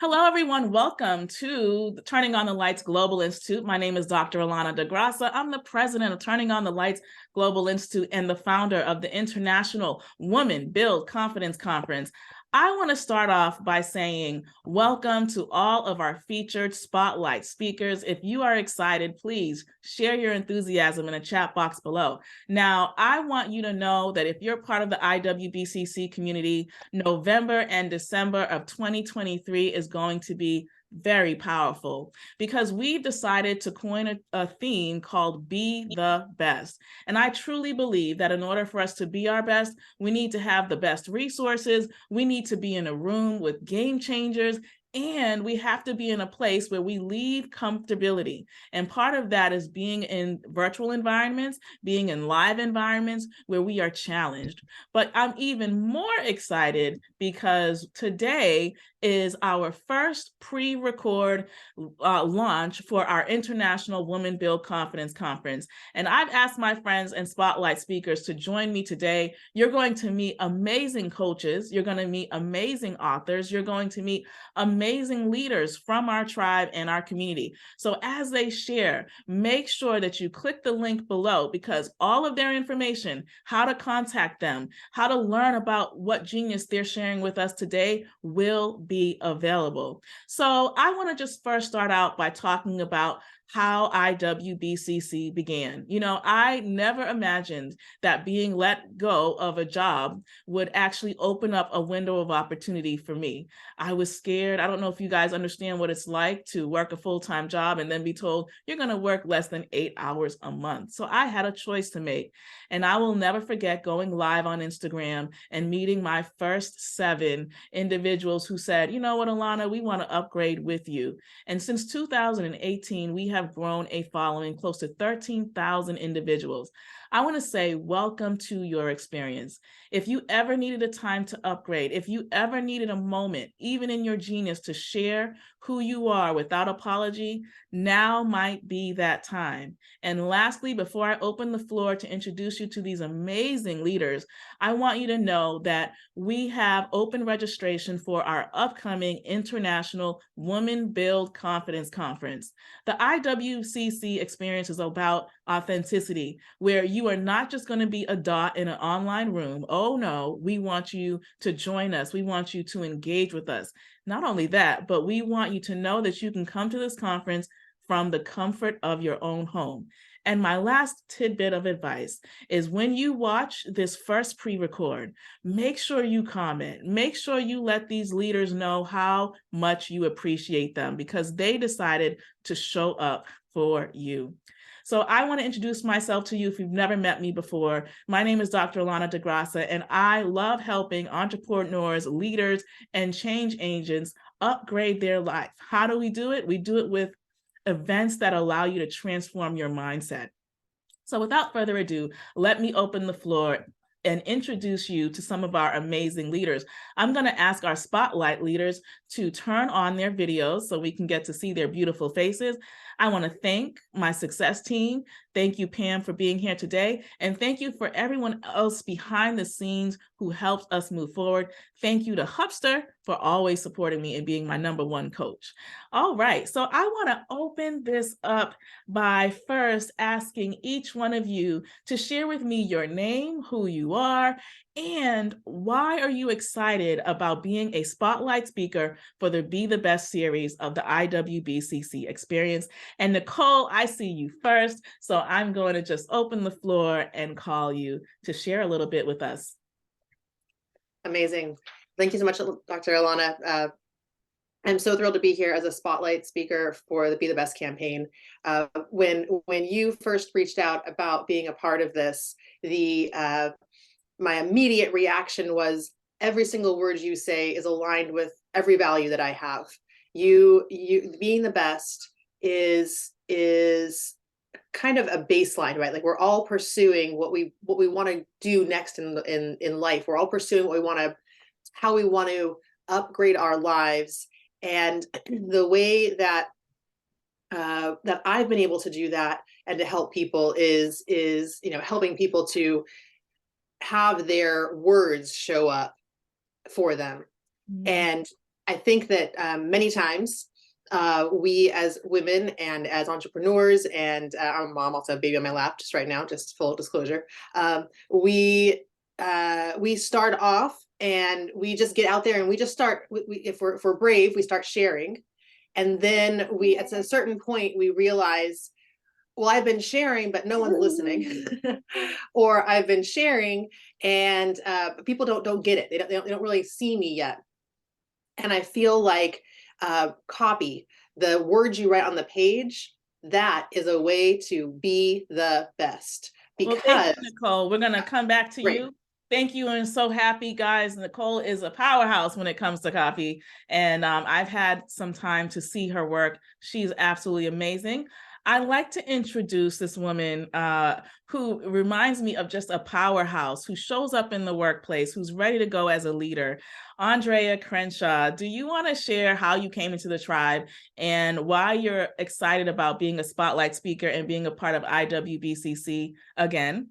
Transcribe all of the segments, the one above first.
Hello, everyone. Welcome to the Turning on the Lights Global Institute. My name is Dr. Alana DeGrassa. I'm the president of Turning on the Lights Global Institute and the founder of the International Women Build Confidence Conference. I want to start off by saying welcome to all of our featured spotlight speakers. If you are excited, please share your enthusiasm in the chat box below. Now, I want you to know that if you're part of the IWBCC community, November and December of 2023 is going to be very powerful because we've decided to coin a theme called Be the Best. And I truly believe that in order for us to be our best, we need to have the best resources. We need to be in a room with game changers. And we have to be in a place where we leave comfortability. And part of that is being in virtual environments, being in live environments where we are challenged. But I'm even more excited because today is our first pre-record launch for our International Women Build Confidence Conference. And I've asked my friends and spotlight speakers to join me today. You're going to meet amazing coaches. You're going to meet amazing authors. You're going to meet amazing leaders from our tribe and our community. So as they share, make sure that you click the link below because all of their information, how to contact them, how to learn about what genius they're sharing with us today will be available. So I want to just first start out by talking about how IWBCC began. You know, I never imagined that being let go of a job would actually open up a window of opportunity for me. I was scared. I don't know if you guys understand what it's like to work a full-time job and then be told you're going to work less than 8 hours a month. So I had a choice to make. And I will never forget going live on Instagram and meeting my first 7 individuals who said, you know what, Alana, we want to upgrade with you. And since 2018, we have grown a following close to 13,000 individuals. I want to say welcome to your experience. If you ever needed a time to upgrade, if you ever needed a moment, even in your genius, to share who you are without apology, now might be that time. And lastly, before I open the floor to introduce you to these amazing leaders, I want you to know that we have open registration for our upcoming International Women Build Confidence Conference. The IWCC experience is about authenticity, where you are not just going to be a dot in an online room. Oh no, we want you to join us. We want you to engage with us. Not only that, but we want you to know that you can come to this conference from the comfort of your own home. And my last tidbit of advice is when you watch this first pre-record, make sure you comment, make sure you let these leaders know how much you appreciate them because they decided to show up for you. So I want to introduce myself to you if you've never met me before. My name is Dr. Alana DeGrassa, and I love helping entrepreneurs, leaders, and change agents upgrade their life. How do we do it? We do it with events that allow you to transform your mindset. So without further ado, let me open the floor and introduce you to some of our amazing leaders. I'm going to ask our spotlight leaders to turn on their videos so we can get to see their beautiful faces. I want to thank my success team. Thank you, Pam, for being here today. And thank you for everyone else behind the scenes who helped us move forward. Thank you to Hupster for always supporting me and being my #1 coach. All right, so I want to open this up by first asking each one of you to share with me your name, who you are, and why are you excited about being a spotlight speaker for the Be the Best series of the IWBCC experience? And Nicole, I see you first, so I'm going to just open the floor and call you to share a little bit with us. Amazing. Thank you so much, Dr. Alana. I'm so thrilled to be here as a spotlight speaker for the Be the Best campaign. When you first reached out about being a part of this, my immediate reaction was every single word you say is aligned with every value that I have. You being the best is kind of a baseline, right? Like we're all pursuing what we want to do next in life. We're all pursuing how we want to upgrade our lives. And the way that that I've been able to do that and to help people is helping people to have their words show up for them. Mm-hmm. And I think that many times we as women and as entrepreneurs, and I'm a mom, also a baby on my lap just right now, just full disclosure. We start off and we just get out there and we just start. If we're brave, we start sharing, and then we at a certain point we realize, well, I've been sharing, but no one's listening, or I've been sharing and people don't get it. They don't really see me yet. And I feel like copy, the words you write on the page, that is a way to be the best. Well, thank Because you, Nicole. We're going to come back to right. you. Thank you. And so happy, guys. Nicole is a powerhouse when it comes to copy. And I've had some time to see her work. She's absolutely amazing. I'd like to introduce this woman who reminds me of just a powerhouse, who shows up in the workplace, who's ready to go as a leader. Andrea Crenshaw, do you want to share how you came into the tribe and why you're excited about being a spotlight speaker and being a part of IWBCC again?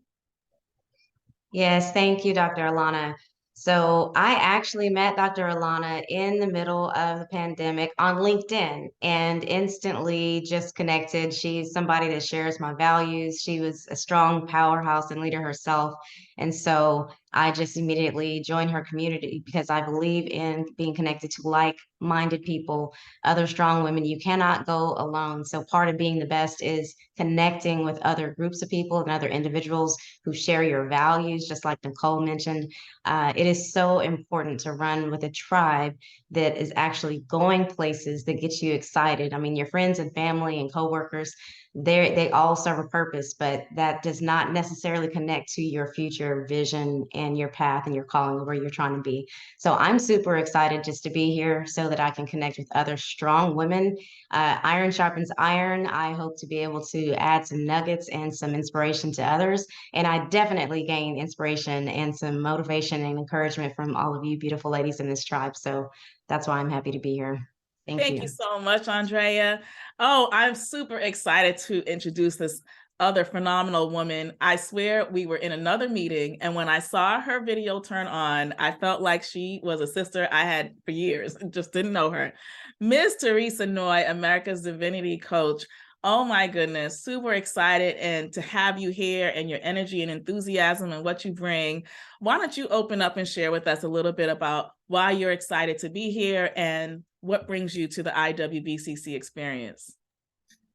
Yes, thank you, Dr. Alana. So I actually met Dr. Alana in the middle of the pandemic on LinkedIn and instantly just connected. She's somebody that shares my values. She was a strong powerhouse and leader herself. And so I just immediately joined her community because I believe in being connected to like-minded people, other strong women. You cannot go alone. So part of being the best is connecting with other groups of people and other individuals who share your values, just like Nicole mentioned. It is so important to run with a tribe that is actually going places that gets you excited. I mean, your friends and family and coworkers, they all serve a purpose, but that does not necessarily connect to your future vision and your path and your calling of where you're trying to be. So I'm super excited just to be here so that I can connect with other strong women. Iron sharpens iron. I hope to be able to add some nuggets and some inspiration to others. And I definitely gain inspiration and some motivation and encouragement from all of you beautiful ladies in this tribe. So that's why I'm happy to be here. Thank you so much, Andrea. Oh, I'm super excited to introduce this other phenomenal woman. I swear we were in another meeting, and when I saw her video turn on, I felt like she was a sister I had for years, just didn't know her. Miss Teresa Noy, America's Divinity Coach. Oh my goodness, super excited and to have you here and your energy and enthusiasm and what you bring. Why don't you open up and share with us a little bit about why you're excited to be here and what brings you to the IWBCC experience?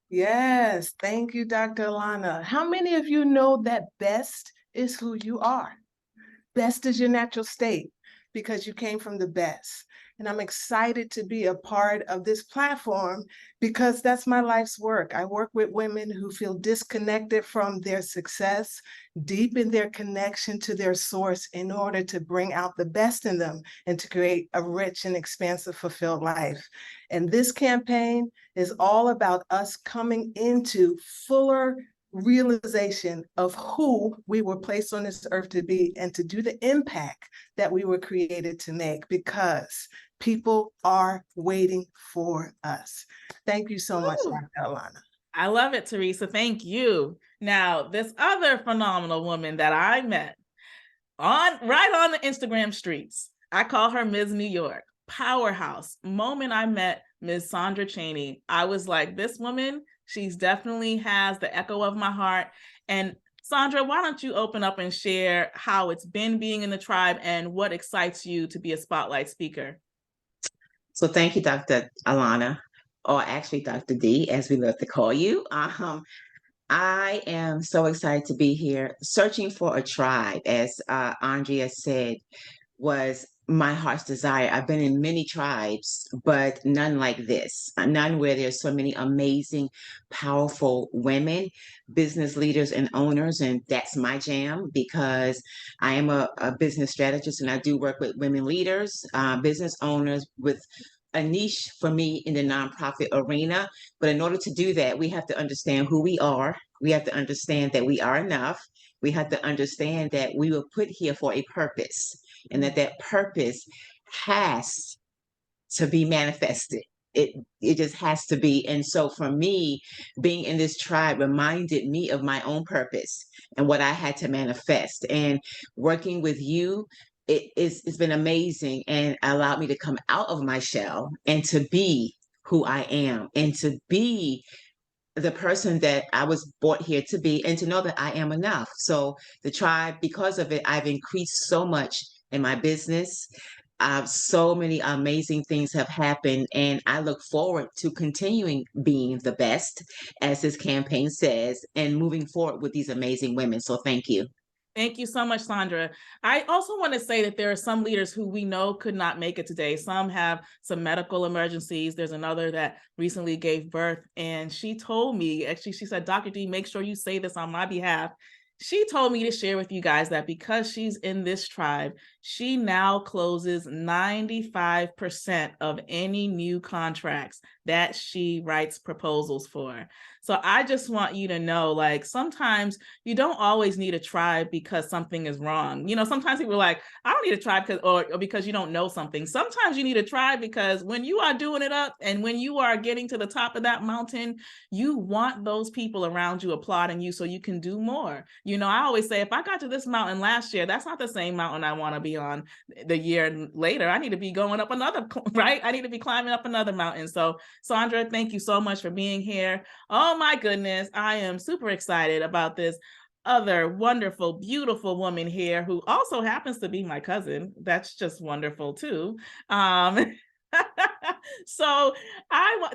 Yes, thank you, Dr. Alana. How many of you know that best is who you are? Best is your natural state because you came from the best. And I'm excited to be a part of this platform because that's my life's work. I work with women who feel disconnected from their success, deepen their connection to their source in order to bring out the best in them and to create a rich and expansive, fulfilled life. And this campaign is all about us coming into fuller realization of who we were placed on this earth to be and to do the impact that we were created to make, because people are waiting for us. Thank you so much, Dr. Alana. I love it, Teresa. Thank you. Now, this other phenomenal woman that I met right on the Instagram streets, I call her Ms. New York, powerhouse. Moment I met Ms. Sandra Cheney, I was like, this woman, she's definitely has the echo of my heart. And Sandra, why don't you open up and share how it's been being in the tribe and what excites you to be a spotlight speaker? So thank you, Dr. Alana, or actually Dr. D, as we love to call you. I am so excited to be here. Searching for a tribe, as Andrea said, was my heart's desire. I've been in many tribes, but none like this. None where there's so many amazing, powerful women, business leaders and owners. And that's my jam because I am a business strategist and I do work with women leaders, business owners with a niche for me in the nonprofit arena. But in order to do that, we have to understand who we are. We have to understand that we are enough. We have to understand that we were put here for a purpose and that purpose has to be manifested. It just has to be. And so for me, being in this tribe reminded me of my own purpose and what I had to manifest. And working with you, it's been amazing and allowed me to come out of my shell and to be who I am and to be the person that I was brought here to be and to know that I am enough. So the tribe, because of it, I've increased so much in my business. So many amazing things have happened, and I look forward to continuing being the best, as this campaign says, and moving forward with these amazing women. So thank you. Thank you so much, Sandra. I also want to say that there are some leaders who we know could not make it today. Some have some medical emergencies. There's another that recently gave birth, and she told me, actually, she said, Dr. D, make sure you say this on my behalf. She told me to share with you guys that because she's in this tribe, she now closes 95% of any new contracts that she writes proposals for. So I just want you to know, like, sometimes you don't always need a tribe because something is wrong. You know, sometimes people are like, I don't need a tribe because, or because you don't know something. Sometimes you need a tribe because when you are doing it up and when you are getting to the top of that mountain, you want those people around you applauding you so you can do more. You know, I always say, if I got to this mountain last year, that's not the same mountain I want to be on the year later. I need to be going up another, right? I need to be climbing up another mountain. So Sandra, thank you so much for being here. Oh my goodness, I am super excited about this other wonderful, beautiful woman here who also happens to be my cousin. That's just wonderful too. So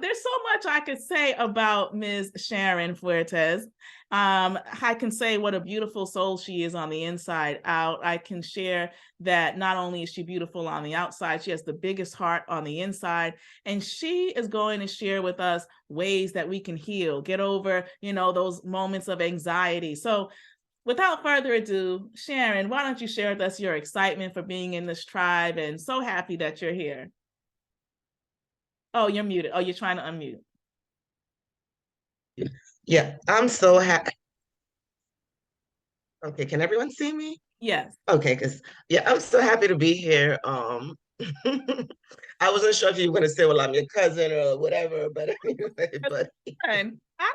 there's so much I could say about Ms. Sharon Fuertes. I can say what a beautiful soul she is on the inside out. I can share that not only is she beautiful on the outside, she has the biggest heart on the inside, and she is going to share with us ways that we can heal, get over, you know, those moments of anxiety. So without further ado, Sharon, why don't you share with us your excitement for being in this tribe, and so happy that you're here. Oh, you're muted. Oh, you're trying to unmute. Yeah, I'm so happy. Okay, can everyone see me? Yes. Okay, because yeah, I'm so happy to be here. I wasn't sure if you were going to say, well, I'm your cousin or whatever, but anyway, but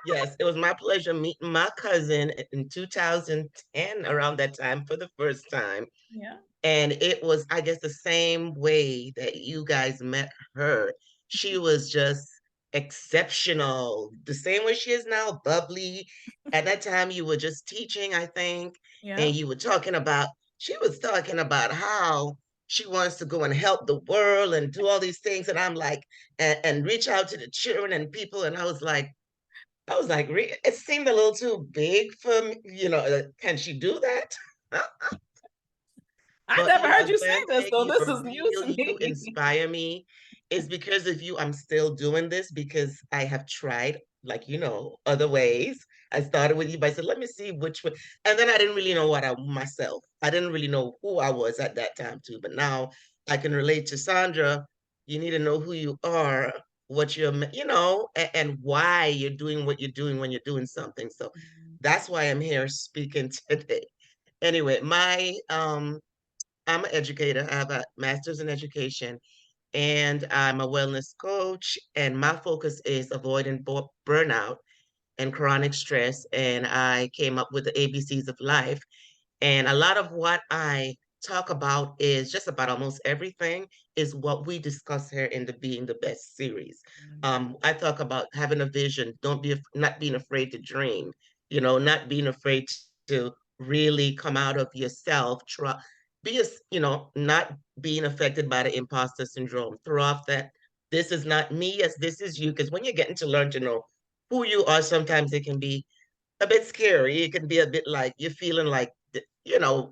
yes, it was my pleasure meeting my cousin in 2010, around that time, for the first time. Yeah. And it was, I guess, the same way that you guys met her. She was just exceptional, the same way she is now, bubbly. At that time, you were just teaching, I think, Yeah. and you were talking about, she was talking about how she wants to go and help the world and do all these things. And I'm like, and reach out to the children and people. And I was like, it seemed a little too big for me. You know, can she do that? I But never you heard are you say this, authentic, so you this are is news real, to you me. inspire me. It's because of you I'm still doing this, because I have tried, like, other ways. I started with you, but I said, let me see which one. And then I didn't really know myself. I didn't really know who I was at that time too. But now I can relate to Sandra. You need to know who you are, what and why you're doing what you're doing when you're doing something. So that's why I'm here speaking today. Anyway, I'm an educator. I have a master's in education, and I'm a wellness coach. And my focus is avoiding burnout and chronic stress. And I came up with the ABCs of life. And a lot of what I talk about is just about almost everything is what we discuss here in the Being the Best series. I talk about having a vision, not being afraid to dream, not being afraid to really come out of yourself, not being affected by the imposter syndrome. Throw off that this is not me, yes, this is you. Because when you're getting to learn to know who you are, sometimes it can be a bit scary. It can be a bit like you're feeling like,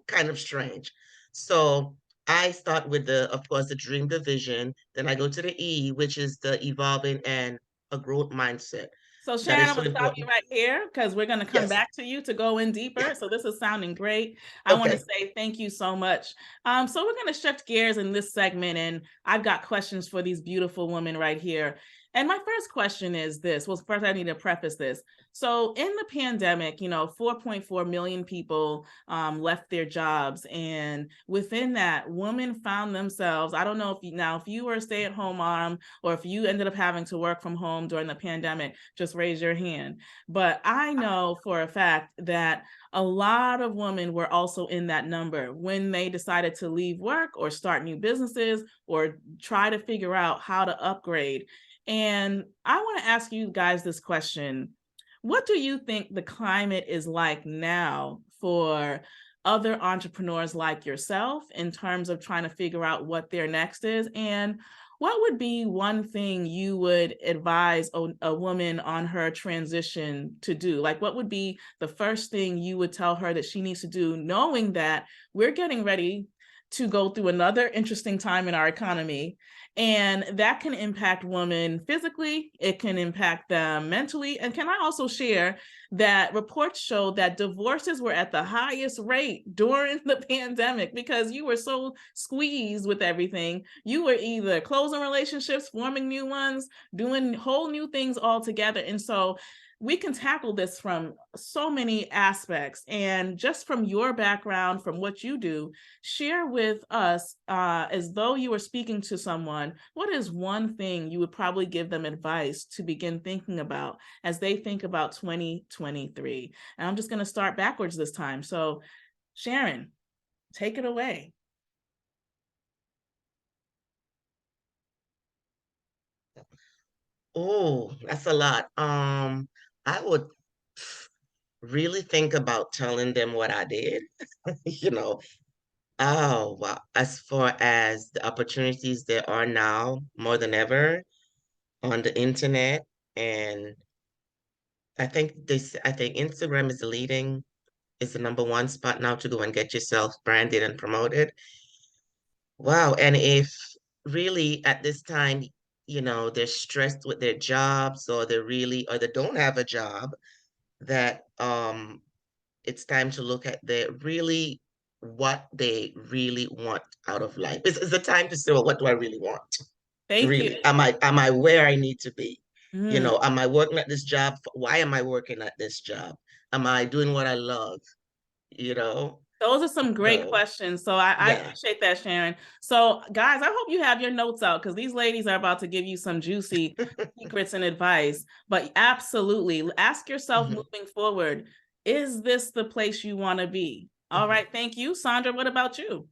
kind of strange. So I start with of course, the dream, the vision. Then I go to the E, which is the evolving and a growth mindset. So That Sharon, is I'm so gonna stop you important. right here because we're gonna come Yes. back to you to go in deeper. So this is sounding great. I want to Okay. say thank you so much. So we're gonna shift gears in this segment, and I've got questions for these beautiful women right here. And my first question is this. Well, first I need to preface this. So in the pandemic, 4.4 million people left their jobs. And within that, women found themselves, I don't know if you were a stay-at-home mom or if you ended up having to work from home during the pandemic, just raise your hand. But I know for a fact that a lot of women were also in that number when they decided to leave work or start new businesses or try to figure out how to upgrade. And I want to ask you guys this question. What do you think the climate is like now for other entrepreneurs like yourself in terms of trying to figure out what their next is? And what would be one thing you would advise a woman on her transition to do? Like, what would be the first thing you would tell her that she needs to do, knowing that we're getting ready to go through another interesting time in our economy? And that can impact women physically, it can impact them mentally. And can I also share that reports show that divorces were at the highest rate during the pandemic because you were so squeezed with everything. You were either closing relationships, forming new ones, doing whole new things all together. And so we can tackle this from so many aspects. And just from your background, from what you do, share with us, as though you were speaking to someone, what is one thing you would probably give them advice to begin thinking about as they think about 2023? And I'm just going to start backwards this time. So Sharon, take it away. Oh, that's a lot. I would really think about telling them what I did. You know, oh, wow. As far as the opportunities there are now, more than ever on the internet, and I think Instagram is the number one spot now to go and get yourself branded and promoted. Wow. And if really at this time, they're stressed with their jobs or or they don't have a job, that it's time to look at what they really want out of life. It's the time to say, well, what do I really want? Thank you. Really, am I where I need to be? Mm. Am I working at this job? Why am I working at this job? Am I doing what I love? You know? Those are some great So questions. So I yeah. appreciate that, Sharon. So guys, I hope you have your notes out because these ladies are about to give you some juicy secrets and advice. But absolutely, ask yourself Mhm, moving forward, is this the place you want to be? All mhm. right, thank you. Sandra, what about you?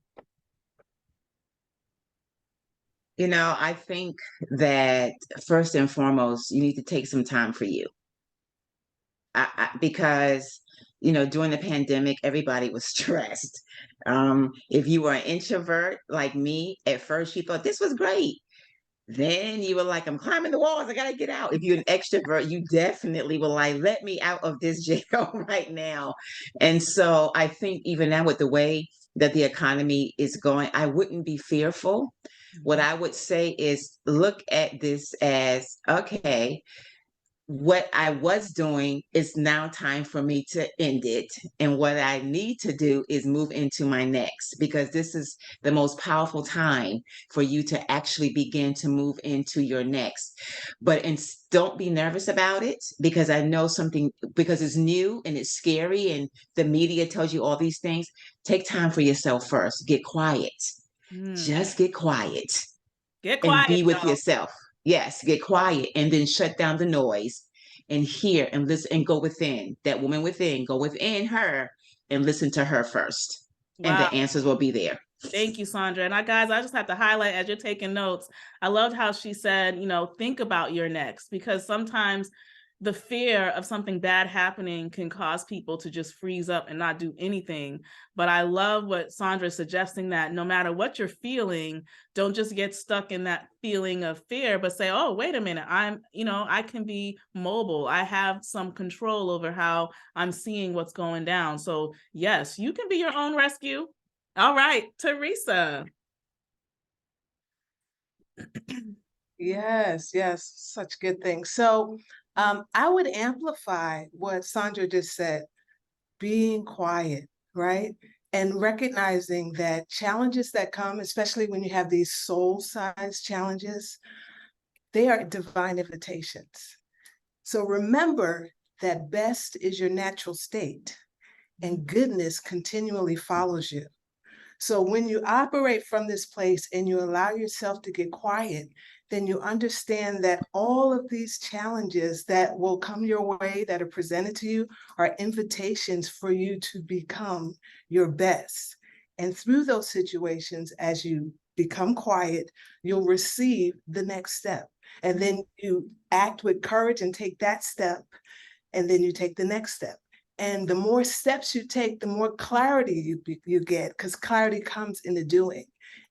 I think that first and foremost, you need to take some time for you. Because during the pandemic everybody was stressed. If you were an introvert like me, at first you thought this was great, then you were like, I'm climbing the walls, I gotta get out. If you're an extrovert, you definitely were like, let me out of this jail right now. And so I think even now with the way that the economy is going, I wouldn't be fearful. What I would say is look at this as, okay, what I was doing is now time for me to end it. And what I need to do is move into my next, because this is the most powerful time for you to actually begin to move into your next. But don't be nervous about it, because I know something, because it's new and it's scary and the media tells you all these things. Take time for yourself first. Get quiet. Mm. Just get quiet Get and quiet, be with y'all. yourself. Yes, get quiet and then shut down the noise and hear and listen and go within. That woman within, go within her and listen to her first. And Wow. the answers will be there. Thank you, Sandra. And guys, I just have to highlight as you're taking notes, I loved how she said, think about your next, because sometimes the fear of something bad happening can cause people to just freeze up and not do anything. But I love what Sandra is suggesting, that no matter what you're feeling, don't just get stuck in that feeling of fear, but say, oh, wait a minute, I can be mobile. I have some control over how I'm seeing what's going down. So yes, you can be your own rescue. All right, Teresa. Yes, yes, such good things. So I would amplify what Sandra just said, being quiet, right? And recognizing that challenges that come, especially when you have these soul-sized challenges, they are divine invitations. So remember that best is your natural state and goodness continually follows you. So when you operate from this place and you allow yourself to get quiet, then you understand that all of these challenges that will come your way, that are presented to you, are invitations for you to become your best. And through those situations, as you become quiet, you'll receive the next step. And then you act with courage and take that step, and then you take the next step. And the more steps you take, the more clarity you get, because clarity comes in the doing.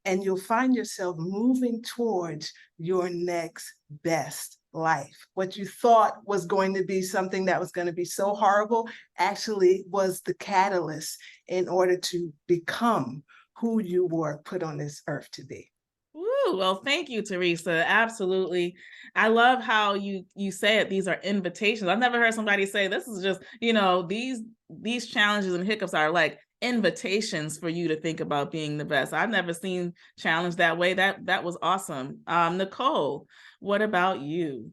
And you'll find yourself moving towards your next best life. What you thought was going to be something that was going to be so horrible actually was the catalyst in order to become who you were put on this earth to be. Woo, well, thank you, Teresa. Absolutely. I love how you said these are invitations. I've never heard somebody say this is just, these challenges and hiccups are like invitations for you to think about being the best. I've never seen challenge that way. That was awesome. Nicole, what about you?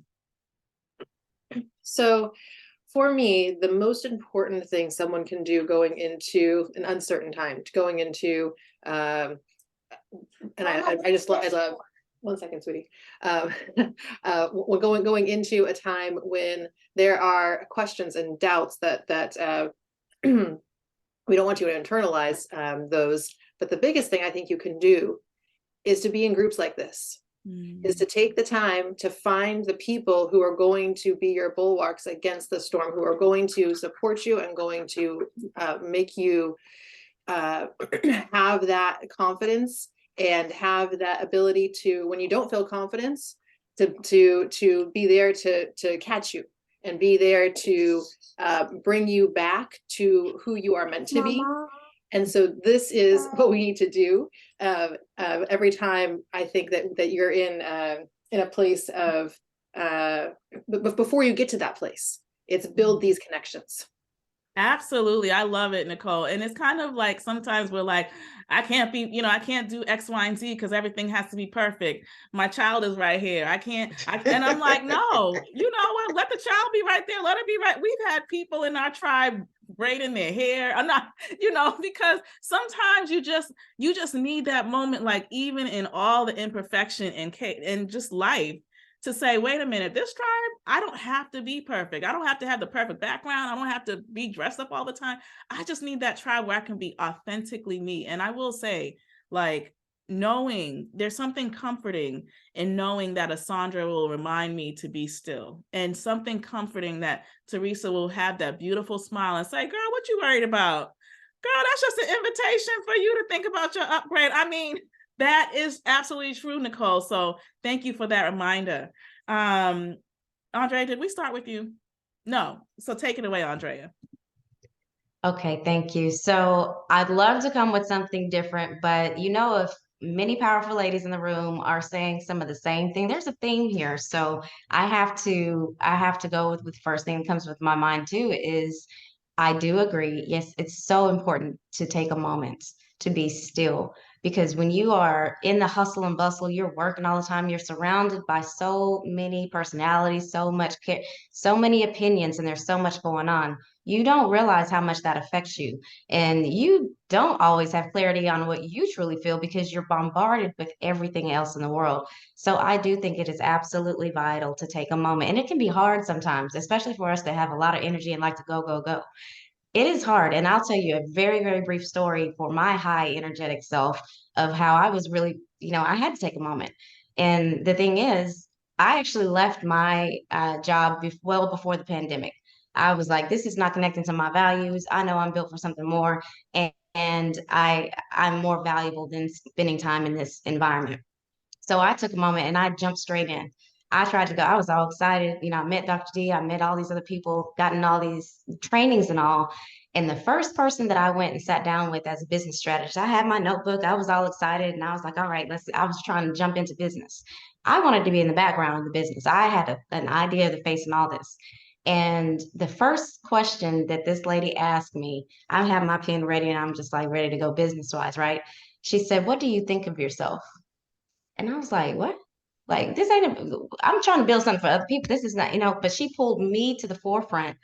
So for me, the most important thing someone can do going into an uncertain time, going into, and I love, one second, sweetie. We're going into a time when there are questions and doubts that we don't want you to internalize those. But the biggest thing I think you can do is to be in groups like this. Is to take the time to find the people who are going to be your bulwarks against the storm, who are going to support you and going to make you have that confidence and have that ability to, when you don't feel confidence, to be there to catch you and be there to bring you back to who you are meant to be. And so this is what we need to do every time. I think that you're in a place of before you get to that place, it's build these connections. Absolutely. I love it, Nicole. And it's kind of like sometimes we're like, I can't do X, Y, and Z because everything has to be perfect. My child is right here. And I'm like, no, you know what? Let the child be right there. Let her be right. We've had people in our tribe braiding their hair. I'm not, because sometimes you just need that moment, like even in all the imperfection and just life, to say, wait a minute, this tribe, I don't have to be perfect. I don't have to have the perfect background. I don't have to be dressed up all the time. I just need that tribe where I can be authentically me. And I will say, like, knowing there's something comforting in knowing that Asandra will remind me to be still, and something comforting that Teresa will have that beautiful smile and say, girl, what you worried about? Girl, that's just an invitation for you to think about your upgrade. I mean, that is absolutely true, Nicole. So thank you for that reminder. Andrea, did we start with you? No. So take it away, Andrea. Okay, thank you. So I'd love to come with something different, but if many powerful ladies in the room are saying some of the same thing, there's a theme here. So I have to go with the first thing that comes with my mind too, is I do agree. Yes, it's so important to take a moment to be still, because when you are in the hustle and bustle, you're working all the time, you're surrounded by so many personalities, so much care, so many opinions, and there's so much going on. You don't realize how much that affects you. And you don't always have clarity on what you truly feel because you're bombarded with everything else in the world. So I do think it is absolutely vital to take a moment. And it can be hard sometimes, especially for us that have a lot of energy and like to go, go, go. It is hard. And I'll tell you a very, very brief story for my high energetic self of how I was really, I had to take a moment. And the thing is, I actually left my job well before the pandemic. I was like, this is not connecting to my values. I know I'm built for something more. And I'm more valuable than spending time in this environment. So I took a moment and I jumped straight in. I tried to go, I was all excited. I met Dr. D, I met all these other people, gotten all these trainings and all. And the first person that I went and sat down with as a business strategist, I had my notebook, I was all excited, and I was like, all right, I was trying to jump into business. I wanted to be in the background of the business. I had an idea of the face and all this. And the first question that this lady asked me, I have my pen ready and I'm just like ready to go business wise, right? She said, what do you think of yourself? And I was like, what? Like, this ain't, I'm trying to build something for other people. This is not, but she pulled me to the forefront.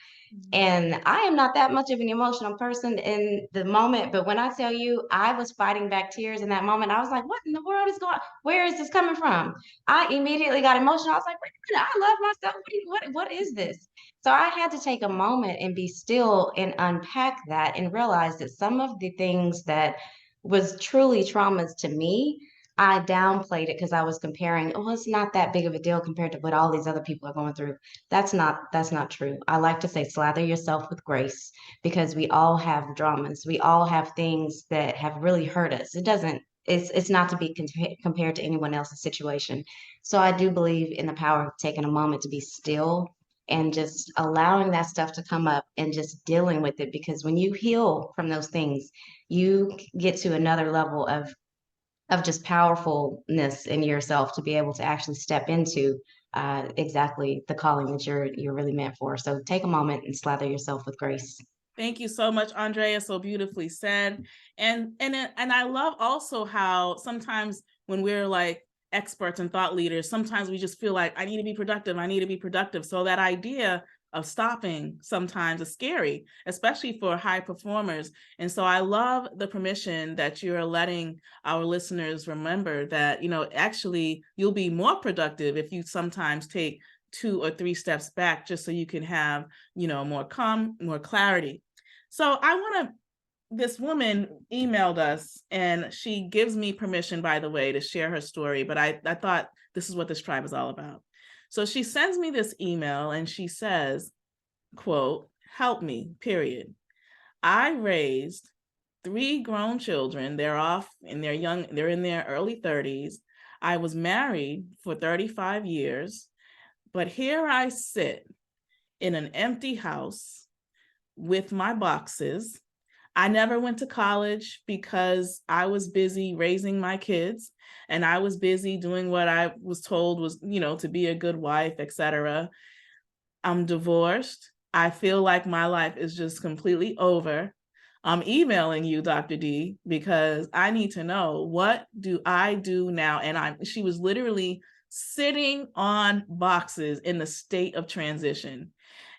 And I am not that much of an emotional person in the moment, but when I tell you I was fighting back tears in that moment, I was like, what in the world is going on? Where is this coming from? I immediately got emotional. I was like, wait a minute, I love myself. What is this? So I had to take a moment and be still and unpack that and realize that some of the things that was truly traumas to me, I downplayed it because I was comparing, oh, it's not that big of a deal compared to what all these other people are going through. That's not true. I like to say slather yourself with grace because we all have dramas. We all have things that have really hurt us. It's not to be compared to anyone else's situation. So I do believe in the power of taking a moment to be still and just allowing that stuff to come up and just dealing with it, because when you heal from those things, you get to another level of just powerfulness in yourself to be able to actually step into exactly the calling that you're really meant for. So take a moment and slather yourself with grace. Thank you so much, Andrea. So beautifully said. And I love also how sometimes when we're like experts and thought leaders, sometimes we just feel like I need to be productive. I need to be productive. So that idea of stopping sometimes is scary, especially for high performers. And so I love the permission that you're letting our listeners remember that, actually you'll be more productive if you sometimes take 2 or 3 steps back, just so you can have, more calm, more clarity. So this woman emailed us, and she gives me permission, by the way, to share her story, but I thought this is what this tribe is all about. So she sends me this email and she says, quote, "Help me, period. I raised 3 grown children. They're in their early 30s. I was married for 35 years, but here I sit in an empty house with my boxes. I never went to college because I was busy raising my kids, and I was busy doing what I was told was, to be a good wife, etc. I'm divorced. I feel like my life is just completely over. I'm emailing you, Dr. D, because I need to know, what do I do now?" And she was literally sitting on boxes in the state of transition.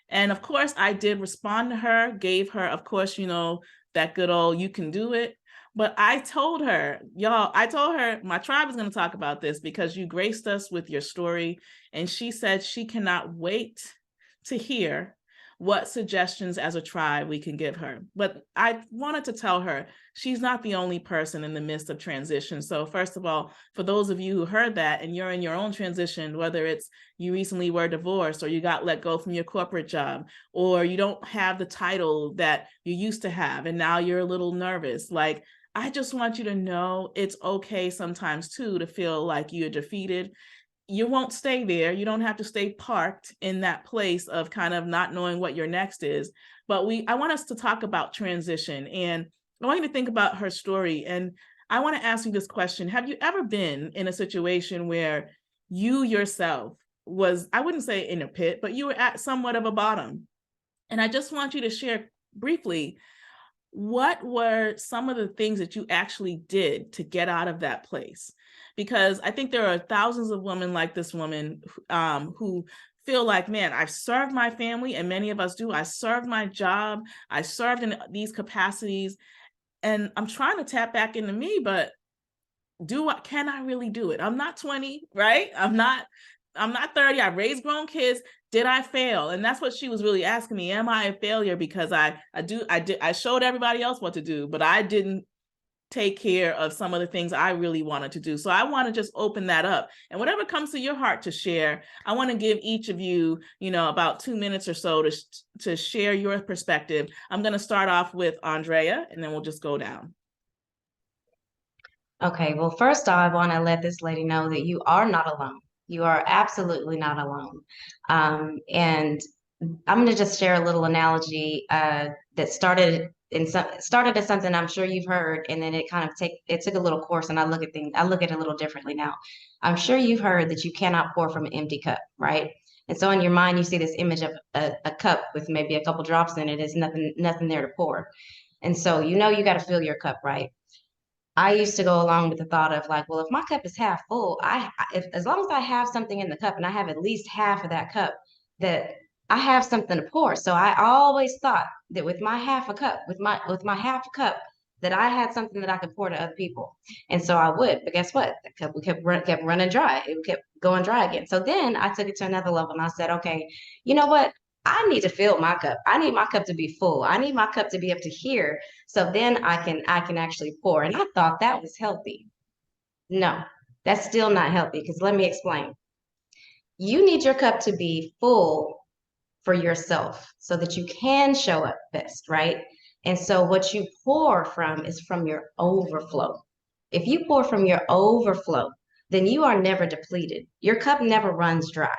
And of course, I did respond to her, gave her, of course, that good old, "you can do it." But I told her, my tribe is going to talk about this because you graced us with your story. And she said she cannot wait to hear what suggestions as a tribe we can give her. But I wanted to tell her she's not the only person in the midst of transition. So first of all, for those of you who heard that and you're in your own transition, whether it's you recently were divorced, or you got let go from your corporate job, or you don't have the title that you used to have and now you're a little nervous, like, I just want you to know it's okay sometimes too to feel like you're defeated. You won't stay there. You don't have to stay parked in that place of kind of not knowing what your next is. But I want us to talk about transition, and I want you to think about her story. And I want to ask you this question. Have you ever been in a situation where you yourself was, I wouldn't say in a pit, but you were at somewhat of a bottom? And I just want you to share briefly, what were some of the things that you actually did to get out of that place? Because I think there are thousands of women like this woman who feel like, man, I've served my family, and many of us do. I served my job. I served in these capacities, and I'm trying to tap back into me, but can I really do it? I'm not 20, right? I'm not 30. I raised grown kids. Did I fail? And that's what she was really asking me. Am I a failure because I showed everybody else what to do, but I didn't take care of some of the things I really wanted to do. So I want to just open that up, and whatever comes to your heart to share, I want to give each of you, about 2 minutes or so to share your perspective. I'm going to start off with Andrea, and then we'll just go down. Okay, well, first I want to let this lady know that you are not alone. You are absolutely not alone. And I'm going to just share a little analogy that started as something I'm sure you've heard, and then it kind of took a little course, and I look at it a little differently now. I'm sure you've heard that you cannot pour from an empty cup, right? And so in your mind, you see this image of a cup with maybe a couple drops in it. There's nothing there to pour. And so you got to fill your cup, right? I used to go along with the thought of like, well, if my cup is half full, if as long as I have something in the cup and I have at least half of that cup, that I have something to pour. So I always thought that with my half a cup, with my half a cup, that I had something that I could pour to other people. And so I would. But guess what? The cup kept running dry. It kept going dry again. So then I took it to another level and I said, okay, you know what? I need to fill my cup. I need my cup to be full. I need my cup to be able to hear so then I can actually pour. And I thought that was healthy. No, that's still not healthy because let me explain. You need your cup to be full for yourself so that you can show up best, right? And so what you pour from is from your overflow. If you pour from your overflow, then you are never depleted. Your cup never runs dry.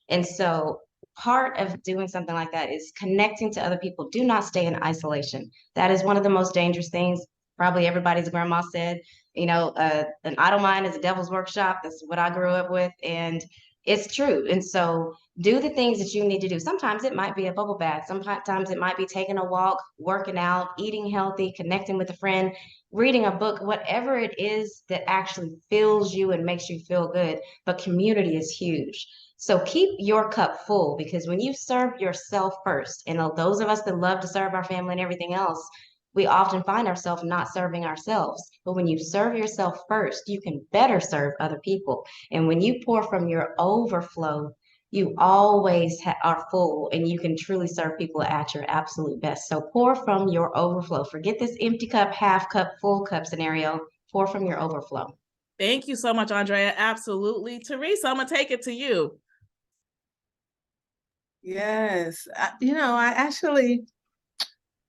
And so part of doing something like that is connecting to other people. Do not stay in isolation. That is one of the most dangerous things. Probably everybody's grandma said, an idle mind is a devil's workshop. That's what I grew up with. And it's true. And so do the things that you need to do. Sometimes it might be a bubble bath. Sometimes it might be taking a walk, working out, eating healthy, connecting with a friend, reading a book, whatever it is that actually fills you and makes you feel good. But community is huge. So keep your cup full because when you serve yourself first, and those of us that love to serve our family and everything else, we often find ourselves not serving ourselves. But when you serve yourself first, you can better serve other people. And when you pour from your overflow, you always are full and you can truly serve people at your absolute best. So pour from your overflow. Forget this empty cup, half cup, full cup scenario. Pour from your overflow. Thank you so much, Andrea. Absolutely. Teresa, I'm going to take it to you. Yes.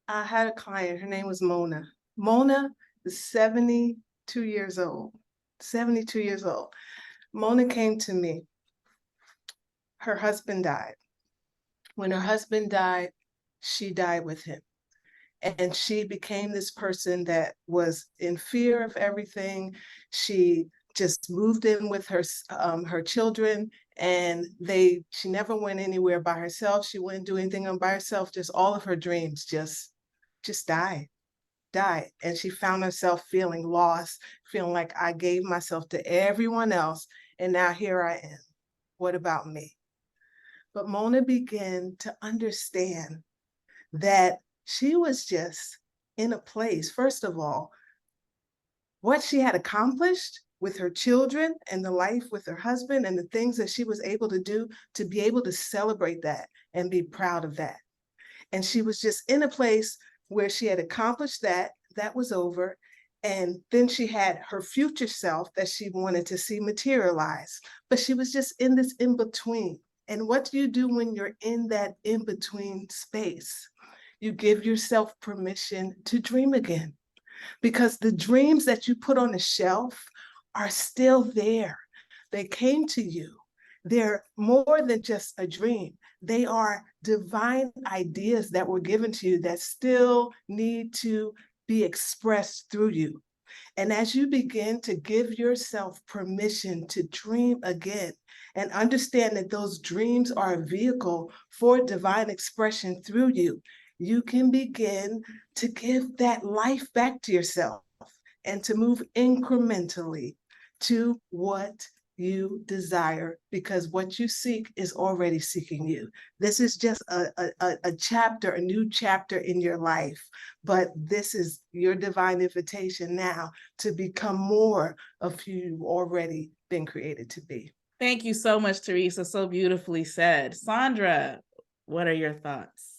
I had a client, her name was Mona. Mona is 72 years old. 72 years old. Mona came to me. Her husband died. When her husband died, she died with him. And she became this person that was in fear of everything. She just moved in with her children, and she never went anywhere by herself. She wouldn't do anything by herself. Just all of her dreams just died. And she found herself feeling lost, feeling like I gave myself to everyone else, and now here I am. What about me? But Mona began to understand that she was just in a place, first of all, what she had accomplished with her children and the life with her husband and the things that she was able to do, to be able to celebrate that and be proud of that. And she was just in a place where she had accomplished that was over. And then she had her future self that she wanted to see materialize, but she was just in this in-between. And what do you do when you're in that in-between space? You give yourself permission to dream again, because the dreams that you put on the shelf are still there. They came to you. They're more than just a dream. They are divine ideas that were given to you that still need to be expressed through you. And as you begin to give yourself permission to dream again and understand that those dreams are a vehicle for divine expression through you, you can begin to give that life back to yourself and to move incrementally to what you desire, because what you seek is already seeking you. This is just a chapter, a new chapter in your life, but this is your divine invitation now to become more of who you've already been created to be. Thank you so much, Teresa. So beautifully said. Sandra, what are your thoughts?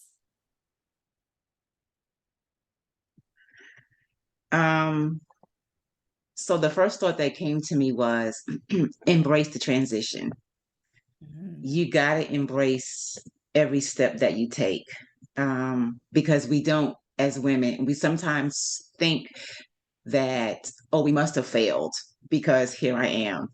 So the first thought that came to me was embrace the transition. You got to embrace every step that you take, because we don't, as women, we sometimes think that, oh, we must have failed because here I am.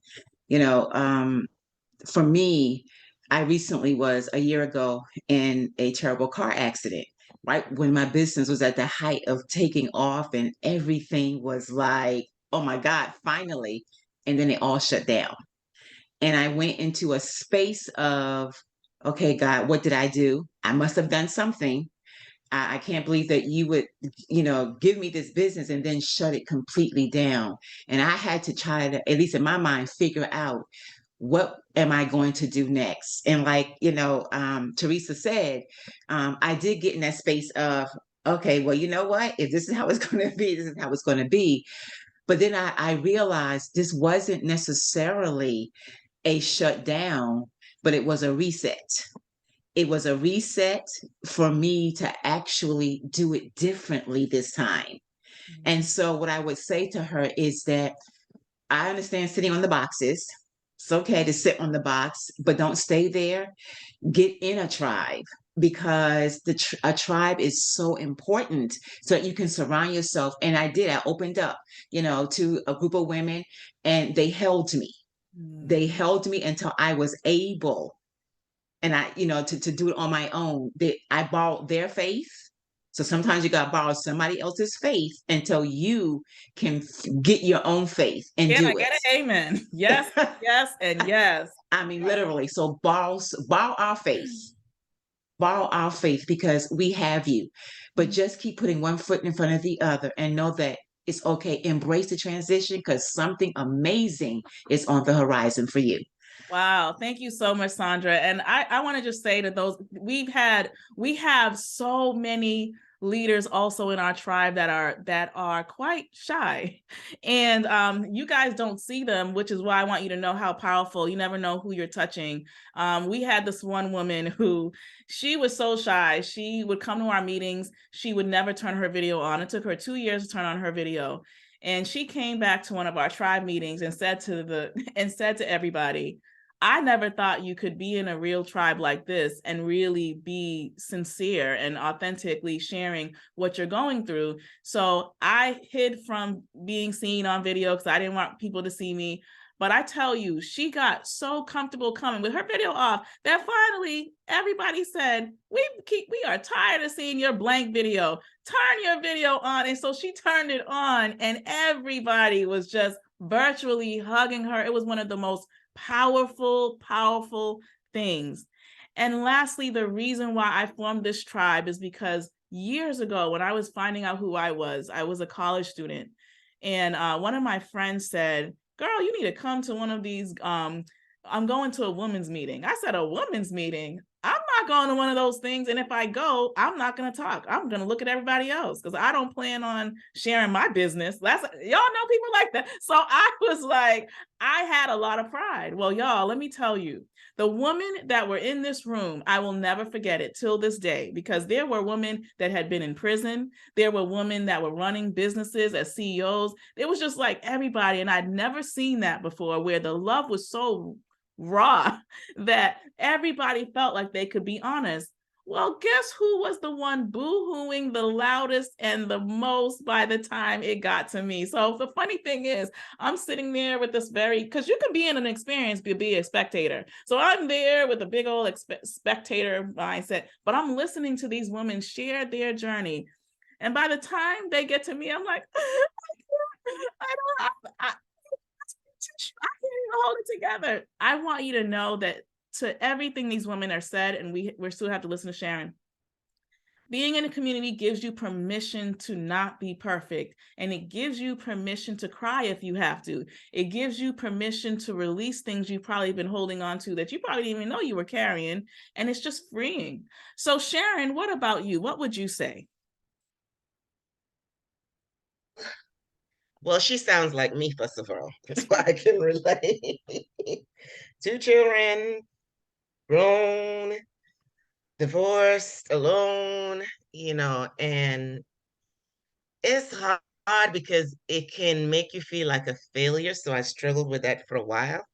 For me, I recently was a year ago in a terrible car accident, right? When my business was at the height of taking off and everything was like, oh my God, finally. And then it all shut down. And I went into a space of, okay, God, what did I do? I must have done something. I can't believe that you would, give me this business and then shut it completely down. And I had to try to, at least in my mind, figure out what am I going to do next? And like, Teresa said, I did get in that space of, okay, well, you know what? If this is how it's going to be, this is how it's going to be. But then I realized this wasn't necessarily a shutdown, but it was a reset. It was a reset for me to actually do it differently this time. And so, what I would say to her is that I understand sitting on the boxes. It's okay to sit on the box, but don't stay there. Get in a tribe because a tribe is so important so that you can surround yourself. And I did. I opened up, to a group of women, and they held me. They held me until I was able, and I, to do it on my own. I borrowed their faith. So sometimes you got to borrow somebody else's faith until you can get your own faith and Can I do get it. an amen? Yes, yes, and yes. I mean, literally. So borrow our faith. Borrow our faith because we have you. But just keep putting one foot in front of the other and know that it's okay. Embrace the transition because something amazing is on the horizon for you. Wow, thank you so much, Sandra. And I want to just say to those, we have so many leaders also in our tribe that are quite shy. And you guys don't see them, which is why I want you to know how powerful. You never know who you're touching. We had this one woman who, she was so shy. She would come to our meetings. She would never turn her video on. It took her 2 years to turn on her video. And she came back to one of our tribe meetings and said to everybody, I never thought you could be in a real tribe like this and really be sincere and authentically sharing what you're going through. So I hid from being seen on video because I didn't want people to see me. But I tell you, she got so comfortable coming with her video off that finally everybody said, we are tired of seeing your blank video. Turn your video on. And so she turned it on and everybody was just virtually hugging her. It was one of the most powerful things. And lastly, the reason why I formed this tribe is because years ago, when I was finding out who I was a college student. And one of my friends said, girl, you need to come to one of these, I'm going to a women's meeting. I said, a women's meeting? I'm not going to one of those things. And if I go, I'm not going to talk. I'm going to look at everybody else because I don't plan on sharing my business. Y'all know people like that. So I was like, I had a lot of pride. Well, y'all, let me tell you, the women that were in this room, I will never forget it till this day, because there were women that had been in prison. There were women that were running businesses as CEOs. It was just like everybody. And I'd never seen that before, where the love was so raw that everybody felt like they could be honest. Well, guess who was the one boo-hooing the loudest and the most by the time it got to me? So the funny thing is, I'm sitting there with this because you can be in an experience, be a spectator. So I'm there with a big old spectator mindset, but I'm listening to these women share their journey. And by the time they get to me, I'm like, I can't even hold it together. I want you to know that to everything these women are said, and we still have to listen to Sharon, being in a community gives you permission to not be perfect. And it gives you permission to cry if you have to. It gives you permission to release things you've probably been holding on to that you probably didn't even know you were carrying. And it's just freeing. So Sharon, what about you? What would you say? Well, she sounds like me, first of all. That's why I can relate. 2 children, grown, divorced, alone, and it's hard because it can make you feel like a failure. So I struggled with that for a while.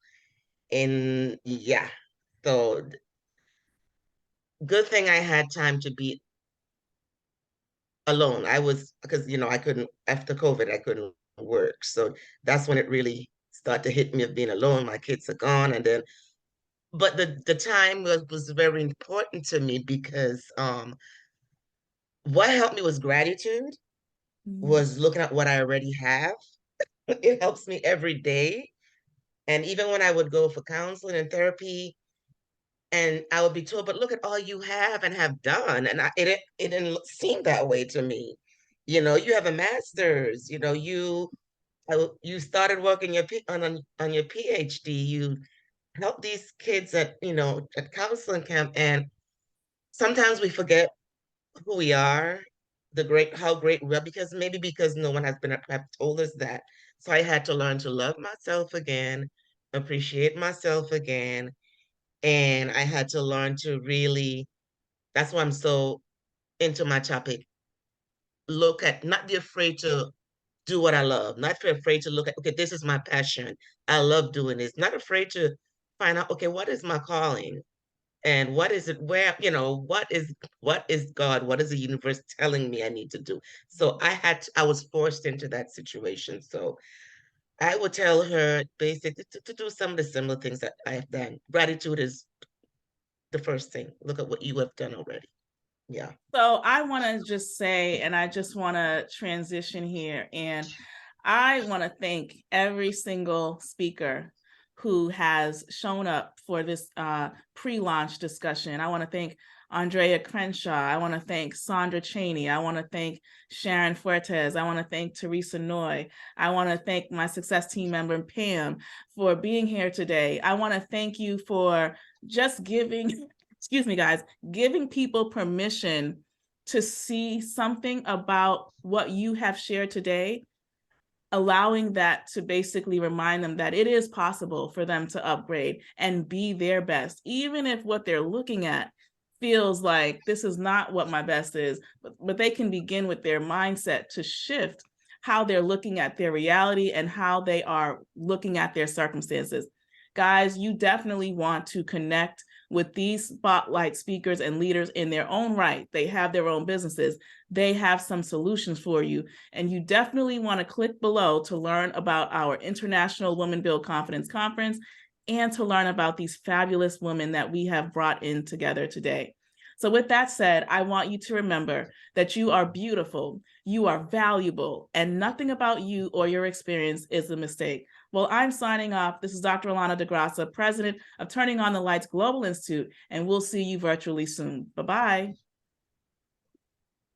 And yeah, so good thing I had time to be alone. Because, I couldn't, after COVID, I couldn't work. So that's when it really started to hit me of being alone. My kids are gone. And then, but the time was very important to me because what helped me was gratitude, was looking at what I already have. It helps me every day. And even when I would go for counseling and therapy, And I would be told, but look at all you have and have done. And it didn't seem that way to me. You have a master's, you started working on your PhD, you help these kids at counseling camp. And sometimes we forget who we are, how great we are, because no one has have told us that. So I had to learn to love myself again, appreciate myself again, and I had to learn to really, that's why I'm so into my topic. Not be afraid to do what I love, not be afraid to look at, okay, this is my passion. I love doing this. Not afraid to find out, okay, what is my calling? And what is it, what is God, what is the universe telling me I need to do? So I was forced into that situation. So I would tell her basically to do some of the similar things that I have done. Gratitude is the first thing. Look at what you have done already. Yeah. So I want to just say, and I just want to transition here, and I want to thank every single speaker who has shown up for this pre-launch discussion. I want to thank Andrea Crenshaw. I want to thank Sandra Cheney. I want to thank Sharon Fuertes. I want to thank Teresa Noy. I want to thank my success team member, Pam, for being here today. I want to thank you for just giving, excuse me, guys, giving people permission to see something about what you have shared today, allowing that to basically remind them that it is possible for them to upgrade and be their best, even if what they're looking at feels like this is not what my best is, but they can begin with their mindset to shift how they're looking at their reality and how they are looking at their circumstances. Guys, you definitely want to connect with these spotlight speakers and leaders in their own right. They have their own businesses. They have some solutions for you. And you definitely want to click below to learn about our International Women Build Confidence Conference and to learn about these fabulous women that we have brought in together today. So with that said, I want you to remember that you are beautiful, you are valuable, and nothing about you or your experience is a mistake. Well, I'm signing off. This is Dr. Alana DeGrassa, president of Turning on the Lights Global Institute, and we'll see you virtually soon. Bye-bye.